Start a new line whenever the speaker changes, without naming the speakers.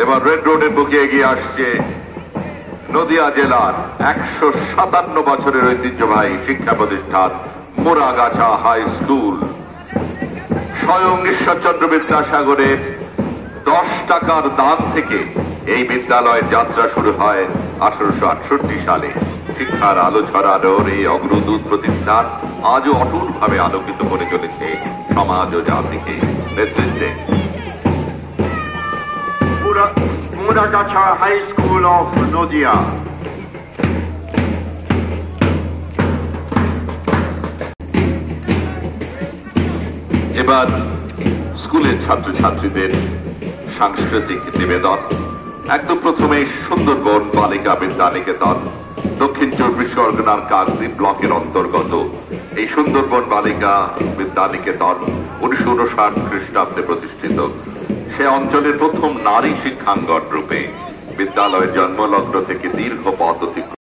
এবার রেড রোডের বুকে এগিয়ে আসছে নদিয়া জেলার 157 বছরের ঐতিহ্যবাহী শিক্ষা প্রতিষ্ঠান মোরাগাছা হাই স্কুল। স্বয়ং ঈশ্বরচন্দ্র বিদ্যাসাগরের 10 টাকার দান থেকে এই বিদ্যালয়ের যাত্রা শুরু হয় 1868 সালে। শিক্ষার আলো ছড়ানোর এই অগ্রদূত প্রতিষ্ঠান আজও অটুটভাবে আলোকিত করে চলেছে সমাজ ও জাতিকে। নেতৃত্বে
Muragacha High School of Nodia.
এবার স্কুলের ছাত্রছাত্রীদের সাংস্কৃতিক নিবেদন। একদম প্রথমে সুন্দরবন বালিকা বিদ্যানিকেতন, দক্ষিণ 24 পরগনার কাকদ্বীপ ব্লকের অন্তর্গত এই সুন্দরবন বালিকা বিদ্যানিকেতন 1959 খ্রিস্টাব্দে প্রতিষ্ঠিত। সে অঞ্চলের প্রথম নারী শিক্ষাঙ্গন রূপে বিদ্যালয়ের জন্মলগ্ন থেকে দীর্ঘ পথ অতিক্রম